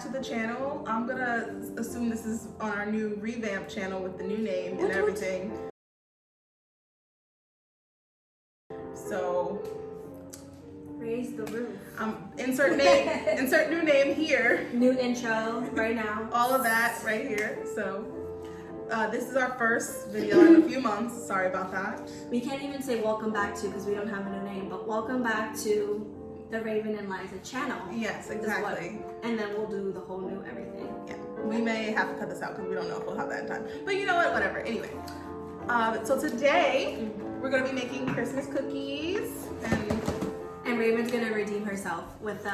To the channel. I'm gonna assume this is on our new revamp channel with the new name and everything. So raise the roof. Insert name, insert new name here. New intro right now. All of that right here. So this is our first video in a few months. Sorry about that. We can't even say welcome back to because we don't have a new name, but welcome back to the Raven and Liza channel. Yes, exactly. And then we'll do the whole new everything. Yeah, we may have to cut this out because we don't know if we'll have that in time. But you know what, whatever. Anyway, so today we're gonna be making Christmas cookies, and Raven's gonna redeem herself with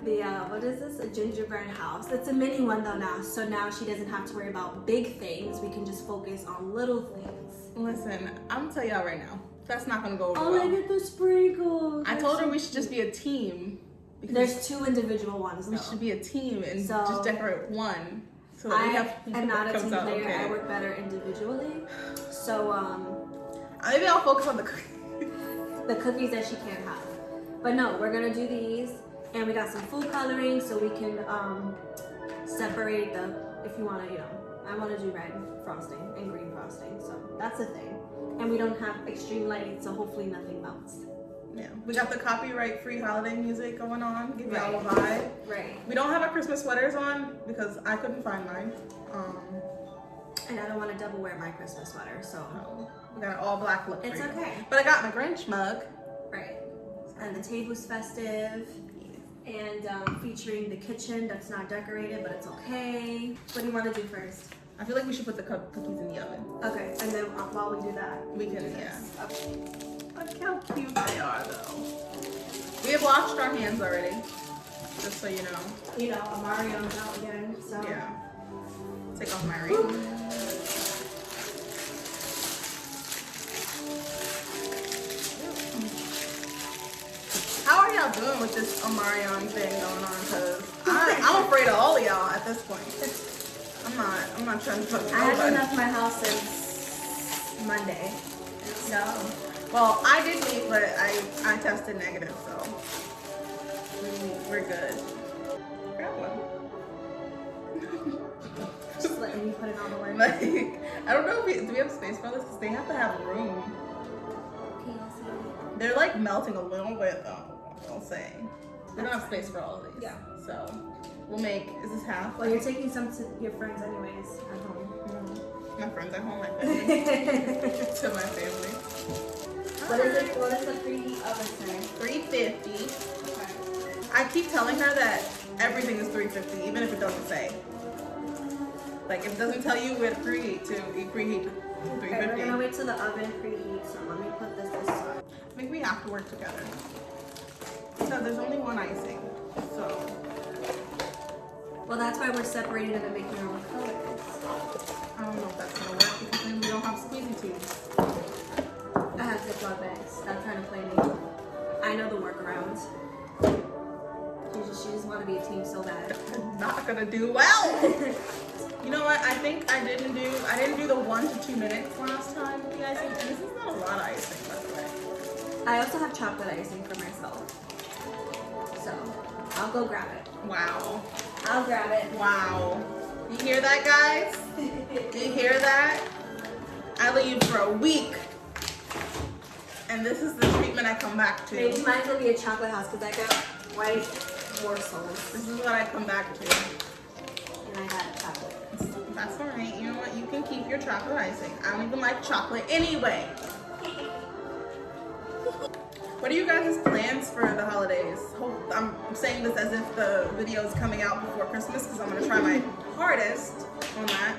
what is this? A gingerbread house. It's a mini one though now, so now she doesn't have to worry about big things. We can just focus on little things. Listen, I'm gonna tell y'all right now. That's not gonna go over well. Look at the sprinkles. I told her we should just be a team. There's two individual ones though. We should be a team and just decorate one. So that I'm not a team player. Okay. I work better individually. So maybe I'll focus on the cookies. The cookies that she can't have. But no, we're gonna do these, and we got some food coloring so we can separate the. If you wanna, I wanna do red frosting and green frosting. So that's the thing. And we don't have extreme lighting, so hopefully nothing melts. Yeah, we got the copyright-free holiday music going on, give y'all a vibe. Right. We don't have our Christmas sweaters on because I couldn't find mine. And I don't want to double wear my Christmas sweater, so. We got an all black look. It's okay. But I got my Grinch mug. Right. And the table's festive. And featuring the kitchen that's not decorated, but it's okay. What do you want to do first? I feel like we should put the cookies in the oven. Okay, and then while we do that, we can, yeah. Okay. Look how cute they are, though. We have washed our hands already, just so you know. You know, Mario's out again, so. Yeah. Take off my ring. How are y'all doing with this Omarion thing going on? Because I'm afraid of all of y'all at this point. I'm not trying to put I haven't left my house since Monday. So. Well, I did leave, but I tested negative, so we're good. Grab one. Just letting me put it on the way. Like, I don't know do we have space for this? Because they have to have room. They're like melting a little bit though, I'll say. We don't have space for all of these. Yeah. So we'll make, is this half? Well, you're taking some to your friends anyways at home. My friends at home, my family. To my family. What is the preheat oven say? 350. Okay. I keep telling her that everything is 350, even if it doesn't say. Like if it doesn't tell you where to preheat to, you preheat to 350. Okay, we're gonna wait till the oven preheats, so let me put this aside. I think we have to work together. So there's only one icing, so. Well, that's why we're separating them and making our own colors. I don't know if that's gonna work because then we don't have squeezy tubes. I have Ziploc bags. Stop trying to play me. I know the workarounds. She just want to be a team so bad. Not gonna do well. You know what? I think I didn't do the 1 to 2 minutes last time with the icing, and this is not a lot of icing, by the way. I also have chocolate icing for myself, so I'll go grab it. Wow. I'll grab it. Wow. You hear that, guys? You hear that? I leave for a week, and this is the treatment I come back to. Maybe mine's gonna be a chocolate house because I got white morsels. This is what I come back to. And I got chocolate. That's alright. You know what? You can keep your chocolate icing. I don't even like chocolate anyway. What are you guys' plans for the holidays? I'm saying this as if the video is coming out before Christmas because I'm going to try my hardest on that.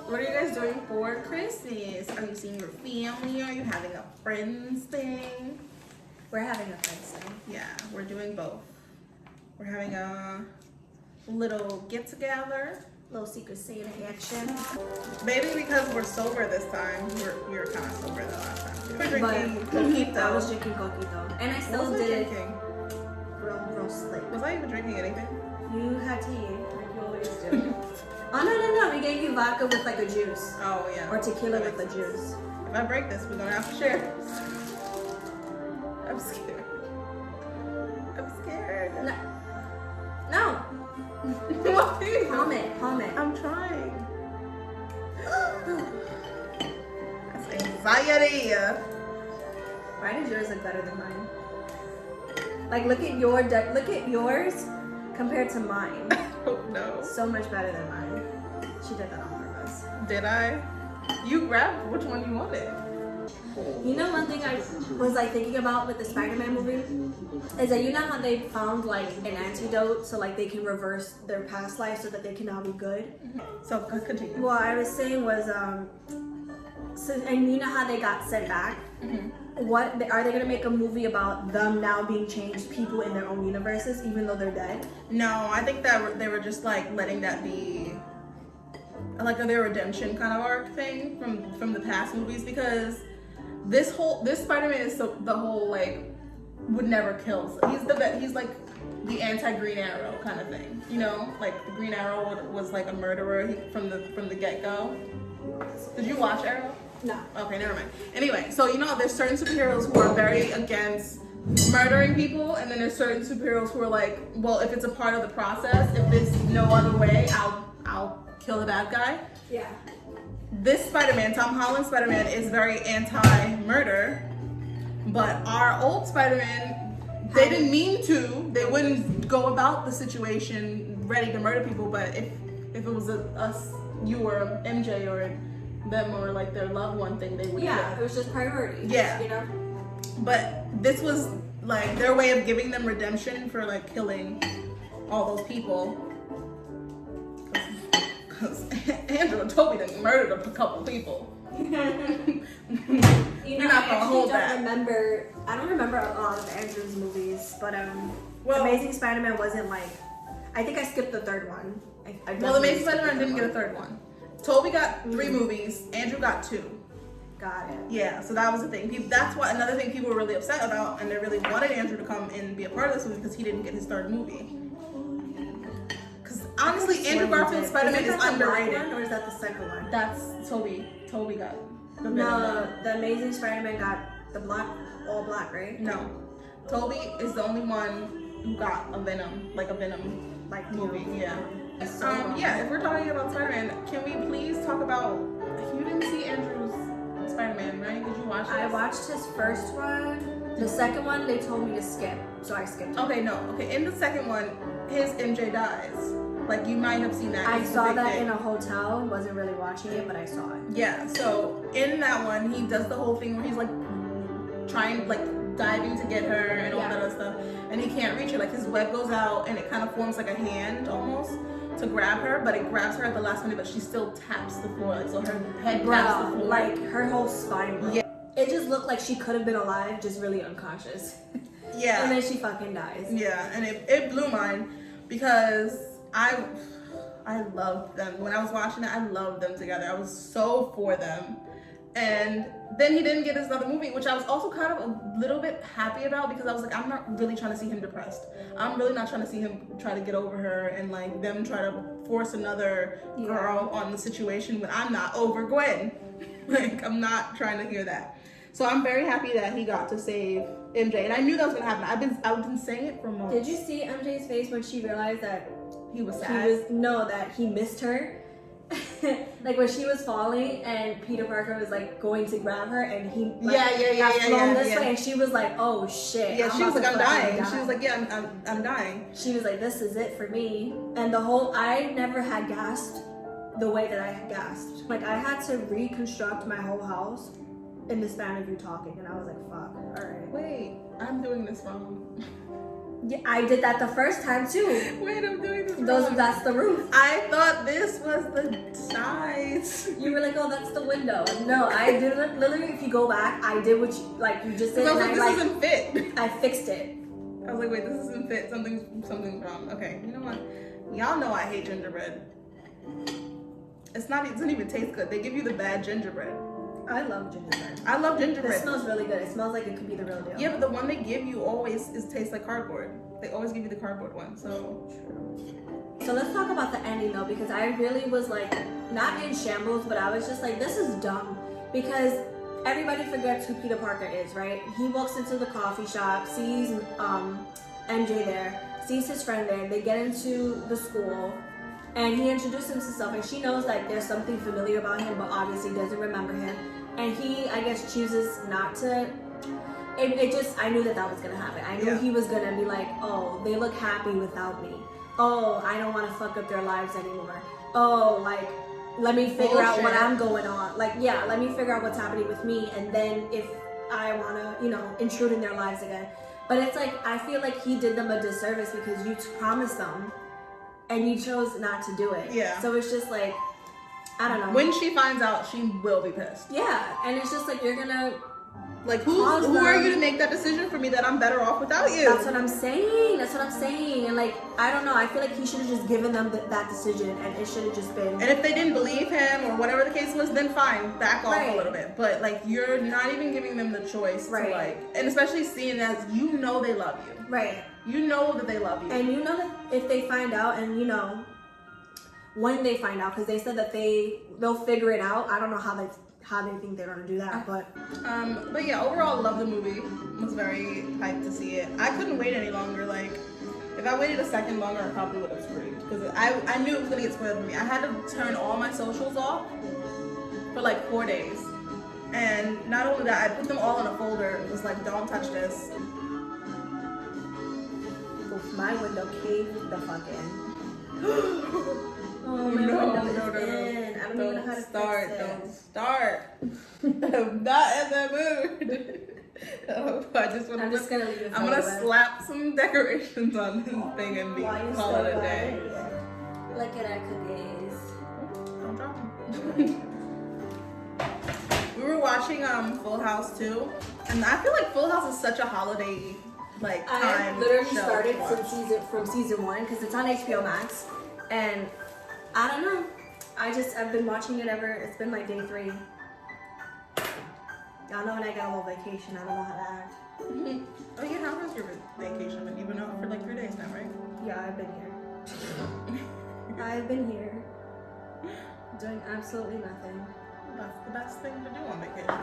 What are you guys doing for Christmas? Are you seeing your family? Are you having a friends thing? We're having a friends thing. Yeah, we're doing both. We're having a little get together. Little Secret Santa action. Maybe because we're sober this time. We were kind of sober the last time. We were But drinking coquito. I was drinking coquito. And I still did it. Real real slick. Was I even drinking anything? You had tea, like you always do. Oh no, we gave you vodka with like a juice. Oh yeah. Or tequila with a juice. If I break this, we're gonna have to share. I'm scared. I'm scared. No. Why? Palm it. I'm trying. That's anxiety. Why does yours look better than mine? Like look at yours compared to mine. Oh no. So much better than mine. She did that on purpose. Did I? You grabbed which one you wanted. You know, one thing I was like thinking about with the Spider-Man movie is that you know how they found like an antidote so like they can reverse their past life so that they can now be good. So continue. What I was saying was so, and you know how they got sent back. What are they gonna make a movie about them now being changed people in their own universes even though they're dead? No, I think that they were just like letting that be like their redemption kind of arc thing from the past movies, because this Spider-Man is the whole like would never kill. He's like the anti-Green Arrow kind of thing, you know, like the Green Arrow was like a murderer from the get-go. Did you watch Arrow? No. Okay, never mind. Anyway, so you know there's certain superheroes who are very against murdering people, and then there's certain superheroes who are like, well, if it's a part of the process, if there's no other way, I'll kill the bad guy. Yeah. This Spider-Man, Tom Holland Spider-Man, is very anti-murder, but our old Spider-Man, they didn't mean to. They wouldn't go about the situation ready to murder people, but if it was us, you or MJ or them or like their loved one thing, they would. Yeah, it was just priorities. Yeah. You know. But this was like their way of giving them redemption for like killing all those people. Because Andrew and Toby done murdered a couple people. You know, You're not gonna hold that. I don't remember a lot of Andrew's movies, but Well, Amazing Spider-Man wasn't like. I think I skipped the third one. Well, Amazing Spider-Man didn't get a third one. Toby got 3 movies. Andrew got 2. Got it. Yeah, so that was the thing. That's what another thing people were really upset about, and they really wanted Andrew to come and be a part of this movie because he didn't get his 3rd movie. Because honestly, Andrew Garfield's Spider-Man is underrated. Or is that the second one? That's Toby. Toby got the Venom No, one. the Amazing Spider-Man got the all black, right? No, Toby is the only one who got a Venom like movie. Yeah. Yeah. If we're talking about Spider-Man, can we please talk about? You didn't see Andrew's Spider-Man, right? Did you watch it? I watched his first one. The second one they told me to skip, so I skipped it. Okay, no. Okay, in the second one, his MJ dies. Like you might have seen that. I It's a saw big that thing. in a hotel. Wasn't really watching it, but I saw it. Yeah. So in that one, he does the whole thing where he's like trying, like diving to get her and all that other stuff, and he can't reach her. Like his web goes out and it kind of forms like a hand almost to grab her, but it grabs her at the last minute, but she still taps the floor, like so her head taps the floor. Like her whole spine broke. Yeah. It just looked like she could have been alive, just really unconscious. Yeah. And then she fucking dies. Yeah, and it blew mine because I loved them. When I was watching it, I loved them together. I was so for them. And then he didn't get his other movie, which I was also kind of a little bit happy about because I was like, I'm not really trying to see him depressed. I'm really not trying to see him try to get over her and like them try to force another girl on the situation when I'm not over Gwen. Like, I'm not trying to hear that. So I'm very happy that he got to save MJ. And I knew that was going to happen. I've been saying it for months. Did you see MJ's face when she realized that He was sad. that he missed her? Like when she was falling and Peter Parker was like going to grab her and he got flown this way and she was like, oh shit. Yeah, she was like, I'm dying. She was like, yeah, I'm dying. She was like, this is it for me. And I never had gasped the way that I had gasped. Like I had to reconstruct my whole house in the span of you talking, and I was like, fuck, alright. Wait, I'm doing this wrong. Yeah, I did that the first time too. Wait, I'm doing this wrong. That's the roof. I thought this was the sides. You were like, oh, that's the window. No, I did it. Literally, if you go back, I did what you just said. I was like, this doesn't fit. I fixed it. I was like, wait, this doesn't fit. Something's wrong. Okay, you know what? Y'all know I hate gingerbread. It doesn't even taste good. They give you the bad gingerbread. I love gingerbread. I love gingerbread. It smells really good. It smells like it could be the real deal. Yeah, but the one they give you always tastes like cardboard. They always give you the cardboard one. So So let's talk about the ending though, because I really was like, not in shambles, but I was just like, this is dumb. Because everybody forgets who Peter Parker is, right? He walks into the coffee shop, sees MJ there, sees his friend there, they get into the school, and he introduces himself, and she knows like there's something familiar about him, but obviously doesn't remember him. And he, I guess, chooses not to. It just, I knew that was gonna happen. I knew he was gonna be like, oh, they look happy without me. Oh, I don't want to fuck up their lives anymore. Oh, like, let me figure out what I'm going on. Like, yeah, let me figure out what's happening with me, and then if I want to, intrude in their lives again. But it's like, I feel like he did them a disservice because you promised them, and you chose not to do it. Yeah. So it's just like, I don't know. When she finds out, she will be pissed. Yeah, and it's just like, you're gonna... Like, who are you to make that decision for me that I'm better off without you? That's what I'm saying. And like, I don't know. I feel like he should have just given them that decision, and it should have just been. And if they didn't believe him or whatever the case was, then fine, back off a little bit. But like, you're not even giving them the choice to like, and especially seeing as they love you. Right. You know that they love you. And you know that if they find out, and when they find out, because they said that they'll figure it out. I don't know how they think they're gonna do that, but yeah, overall, love the movie. Was very hyped to see it. I couldn't wait any longer. Like, if I waited a second longer, I probably would have screamed because I knew it was gonna get spoiled for me. I had to turn all my socials off for like 4 days, and not only that, I put them all in a folder. It was like, don't touch this. My window caved the fuck in. Oh, my window is in. I don't even know how to start. fix it. Don't start. I'm not in the mood. I'm just gonna leave it. I'm gonna slap some decorations on this thing and call it a day. Look at our cookies. Don't drop them. We were watching Full House too, and I feel like Full House is such a holiday time. I literally started from season 1 because it's on HBO Max, and I don't know. I've been watching it it's been like day 3. Y'all know when I get a little vacation, I don't know how to act. Oh yeah, how was your vacation? You've been out for like 3 days now, right? Yeah, I've been here. I've been here. Doing absolutely nothing. That's the best thing to do on vacation.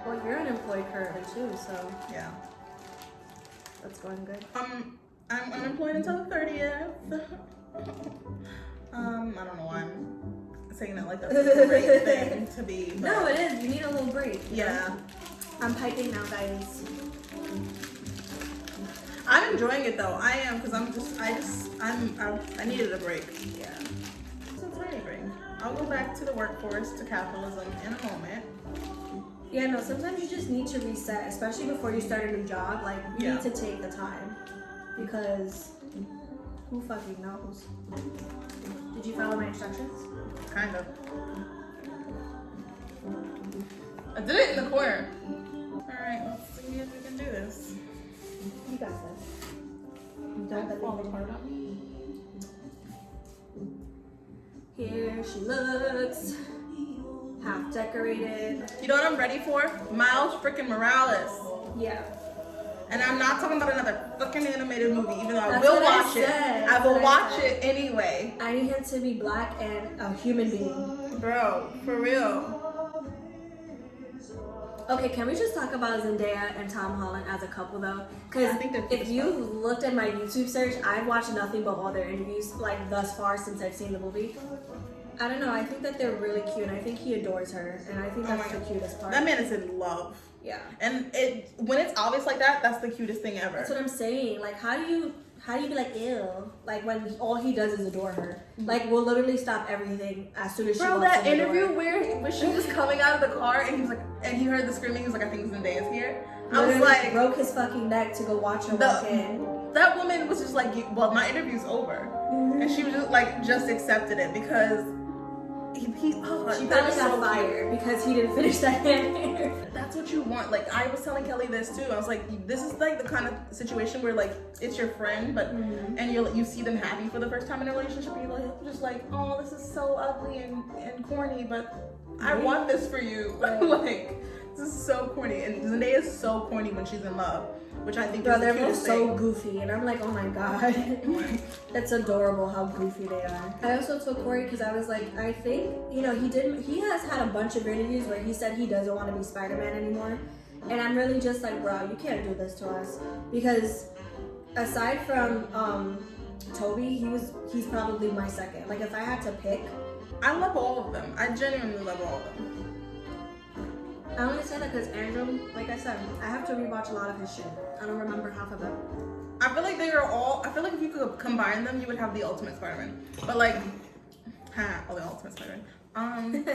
Well, you're unemployed currently too, so. Yeah. That's going good. I'm unemployed until the 30th. I don't know why I'm saying that like that's a great thing to be. But... No, it is. You need a little break. Yeah. I'm piping now, guys. I'm enjoying it though. I am because I needed a break. Yeah. It's a tiny break. I'll go back to the workforce, to capitalism in a moment. Yeah, no, sometimes you just need to reset, especially before you start a new job. Like, you need to take the time because who fucking knows? Did you follow my instructions? Kind of. I did it in the corner. Alright, let's see if we can do this. You got this. Don't let fall apart. Here she looks. Half decorated. You know what I'm ready for? Miles freaking Morales. Yeah. And I'm not talking about another fucking animated movie, even though I will watch it. I will watch it anyway. I need him to be black and a human being. Bro, for real. Okay, can we just talk about Zendaya and Tom Holland as a couple though? Because if you looked at my YouTube search, I've watched nothing but all their interviews like thus far since I've seen the movie. I don't know, I think that they're really cute, and I think he adores her, and I think that's the cutest part. That man is in love. Yeah. And when it's obvious like that, that's the cutest thing ever. That's what I'm saying. Like, how do you be like, ew? Like, when all he does is adore her. Like, we'll literally stop everything as soon as she walks in the door. Bro, that interview where she was coming out of the car, and he was like, and he heard the screaming, he was like, I think Zendaya's here. I was like, broke his fucking neck to go watch her walk in. That woman was just like, well, my interview's over. And she was just accepted it because he oh, She that probably is got so fired because he didn't finish that hair. That's what you want. Like I was telling Kelly this too. I was like, this is like the kind of situation where like it's your friend, but and you see them happy for the first time in a relationship, and you're like, just like, oh, this is so ugly and corny, but I want this for you. Like this is so corny, and Zendaya is so corny when she's in love, which I think is the they're both cutest so thing. goofy, and I'm like, oh my god, it's adorable how goofy they are. I also told Corey because I was like, I think he has had a bunch of interviews where he said he doesn't want to be Spider-Man anymore, and I'm really just like, bro, you can't do this to us, because aside from Toby, he's probably my second. Like if I had to pick, I love all of them. I genuinely love all of them. I only say that because Andrew, like I said, I have to rewatch a lot of his shit. I don't remember half of it. I feel like I feel like if you could combine them, you would have the ultimate Spider-Man. But like, the ultimate Spider-Man.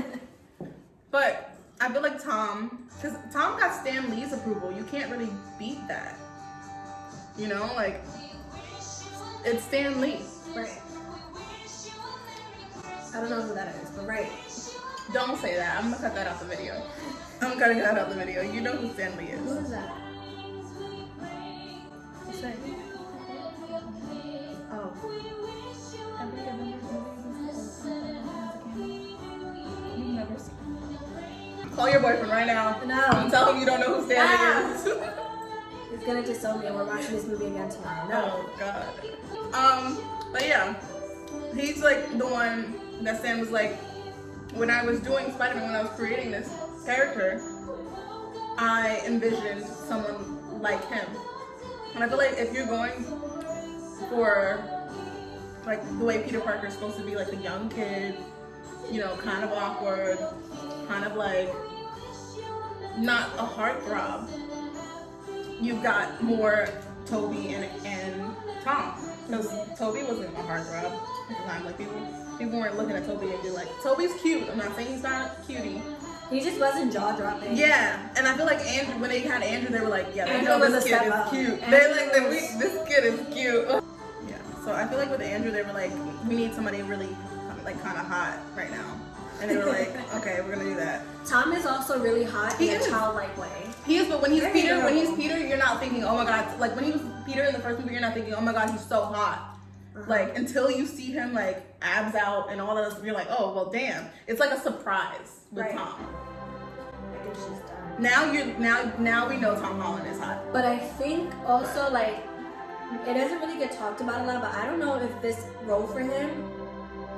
But I feel like Tom, because Tom got Stan Lee's approval. You can't really beat that. You know, like, it's Stan Lee. Right. I don't know who that is, but right. Don't say that. I'm gonna cut that out the video. I'm cutting that out the video. You know who Stan Lee is. Who is that? What's that? Oh. You've never seen. Call your boyfriend right now. No. And tell him you don't know who Stan Lee is. He's gonna disown me and we're watching this movie again tomorrow. No. Oh god. But yeah, he's like the one that Stan was like, when I was doing Spider-Man, when I was creating this character, I envisioned someone like him. And I feel like if you're going for like the way Peter Parker is supposed to be, like a young kid, you know, kind of awkward, kind of like not a heartthrob, you've got more Toby and Tom. Because Toby wasn't a heartthrob at the time. Like people weren't looking at Toby and be like, Toby's cute. I'm not saying he's not a cutie. He just wasn't jaw dropping. Yeah, and I feel like Andrew, when they had Andrew, they were like, yeah, they Andrew know was this a kid step is up. cute. Andrew They're like, was- this kid is cute. Yeah, so I feel like with Andrew, they were like, we need somebody really like kind of hot right now. And they were like, okay, we're gonna do that. Tom is also really hot He in is. a childlike way. He is, but when he's Very Peter, adorable. you're not thinking, oh my god. Like when he was Peter in the first movie, you're not thinking, oh my god, he's so hot. Like until you see him like abs out and all that, you're like, oh well, damn. It's like a surprise with Right. Tom. I think she's done. Now we know Tom Holland is hot. But I think also like it doesn't really get talked about a lot, but I don't know if this role for him,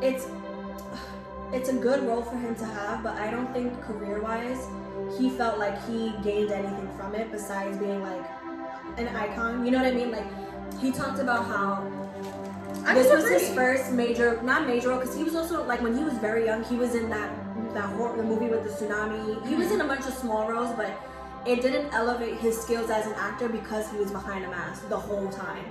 it's a good role for him to have, but I don't think career-wise he felt like he gained anything from it besides being like an icon. You know what I mean? Like he talked about how this was his first not major role, because he was also like when he was very young, he was in the movie with the tsunami. He was in a bunch of small roles, but it didn't elevate his skills as an actor because he was behind a mask the whole time.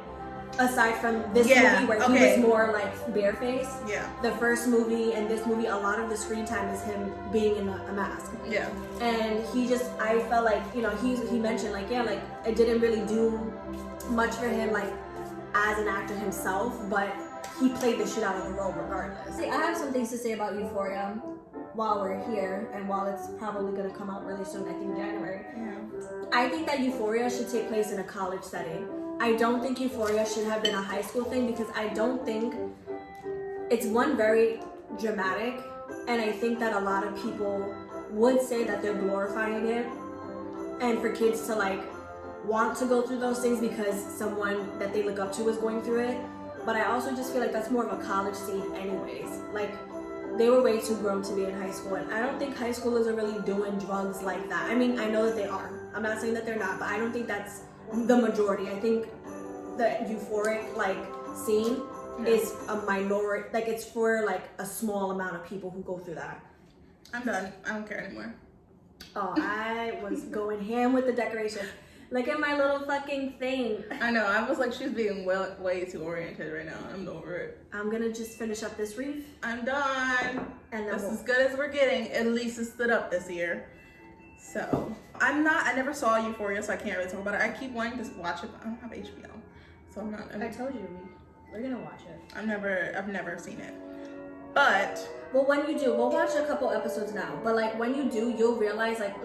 Aside from this movie where he was more like barefaced. Yeah. The first movie and this movie, a lot of the screen time is him being in a mask. Yeah. And I felt like, you know, he mentioned like, yeah, like it didn't really do much for him like as an actor himself, but he played the shit out of the role regardless. I have some things to say about Euphoria while we're here and while it's probably gonna come out really soon, I think January. Yeah. I think that Euphoria should take place in a college setting. I don't think Euphoria should have been a high school thing because I don't think it's very dramatic, and I think that a lot of people would say that they're glorifying it, and for kids to like want to go through those things because someone that they look up to is going through it. But I also just feel like that's more of a college scene anyways. Like they were way too grown to be in high school, and I don't think high schoolers are really doing drugs like that. I mean, I know that they are. I'm not saying that they're not, but I don't think that's the majority. I think the euphoric like scene is a minority. Like it's for like a small amount of people who go through that. I'm done. I don't care anymore. Oh, I was going ham with the decorations. Look at my little fucking thing. I know. I was like, she's being way too oriented right now. I'm over it. I'm gonna just finish up this wreath. I'm done. And then that's as good as we're getting. At least it stood up this year. So I never saw Euphoria, so I can't really talk about it. I keep wanting to watch it, but I don't have HBO, so I'm not. I told you we're gonna watch it. I've never seen it. But well, when you do, we'll watch a couple episodes now. But like when you do, you'll realize like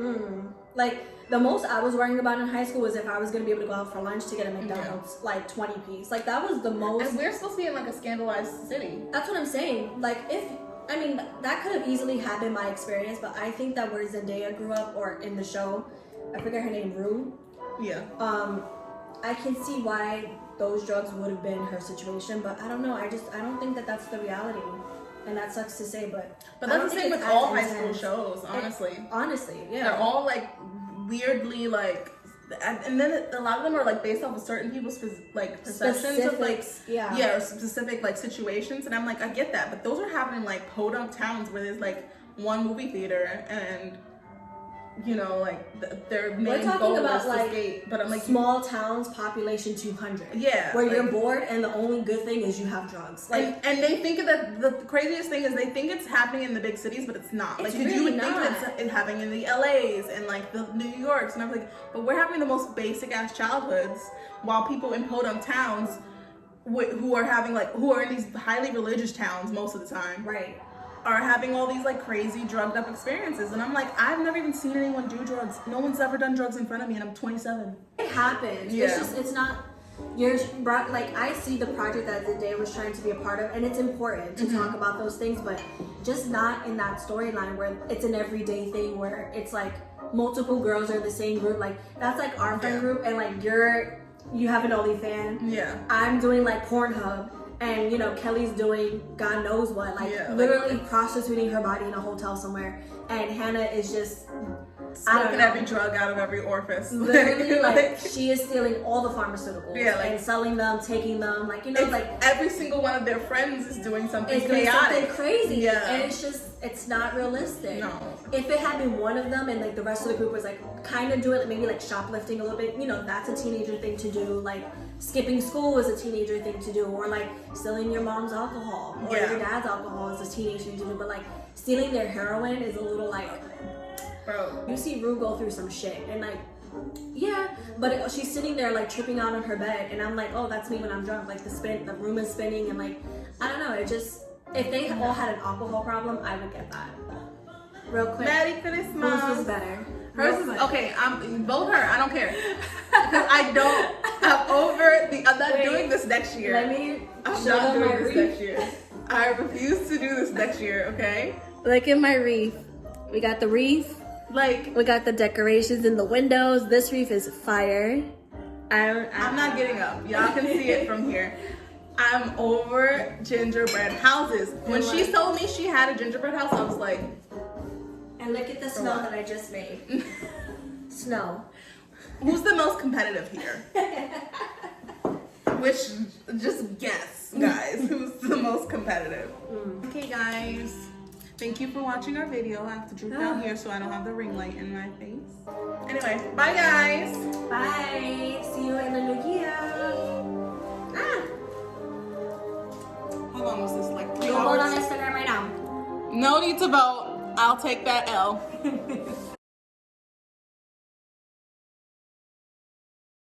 the most I was worrying about in high school was if I was gonna be able to go out for lunch to get a McDonald's like 20 piece. Like that was the most. And we're supposed to be in like a scandalized city. That's what I'm saying. Like that could have easily had been my experience, but I think that where Zendaya grew up or in the show, I forget her name, Rue. Yeah. I can see why those drugs would have been her situation, but I don't know. I don't think that that's the reality, and that sucks to say, but that's the same with all high school shows, honestly. Honestly, yeah. They're all like weirdly like, and then a lot of them are like based off of certain people's like perceptions of like or specific like situations, and I'm like, I get that, but those are happening like podunk towns where there's like one movie theater and. You know, like their main goal is to skate, but I'm like small towns, population 200. Yeah, where you're bored and the only good thing is you have drugs. Like, and they think that the craziest thing is they think it's happening in the big cities, but it's not. It's like really you would not. think it's happening in the LAs and like the New Yorks, and I'm like, but we're having the most basic ass childhoods, while people in podunk towns who are in these highly religious towns most of the time, right, are having all these like crazy drugged up experiences. And I'm like, I've never even seen anyone do drugs. No one's ever done drugs in front of me, and I'm 27. It happens. Yeah. It's not like I see the project that Zendaya was trying to be a part of, and it's important to talk about those things, but just not in that storyline where it's an everyday thing where it's like multiple girls are in the same group. Like that's like our friend group, and like you have an OnlyFans. Yeah. I'm doing like Pornhub. And you know, Kelly's doing God knows what, like literally prostituting her body in a hotel somewhere. And Hannah is just smoking every drug out of every orifice. Literally, like she is stealing all the pharmaceuticals and selling them, taking them. Like like every single one of their friends is doing something chaotic, something crazy. Yeah, and it's not realistic. No. If it had been one of them, and like the rest of the group was like kind of doing it, maybe like shoplifting a little bit. You know, that's a teenager thing to do. Like skipping school is a teenager thing to do, or like stealing your mom's alcohol or your dad's alcohol is a teenage thing to do. But like stealing their heroin is a little like, bro. You see Rue go through some shit, and like, but she's sitting there like tripping out on her bed, and I'm like, oh, that's me when I'm drunk. Like the room is spinning, and like, I don't know. It just, if they all had an alcohol problem, I would get that. Real quick. Merry Christmas. Hers is better. Hers is okay. I'm vote her. I don't care. I'm over the. I'm not doing this next year. I'm not doing this next year. I refuse to do this next year. Okay. Look at my wreath. We got the wreath. Like we got the decorations in the windows. This wreath is fire. I'm not getting up. Y'all can see it from here. I'm over gingerbread houses. When she told me she had a gingerbread house, I was like, and look at the snow that I just made. Snow. Who's the most competitive here? Which, just guess, guys, who's the most competitive? Okay, guys. Thank you for watching our video. I have to droop down here so I don't have the ring light in my face. Anyway, bye, guys. Bye. See you in the new year. How long was this? Like 3 Go hours? vote on Instagram right now. No need to vote. I'll take that L.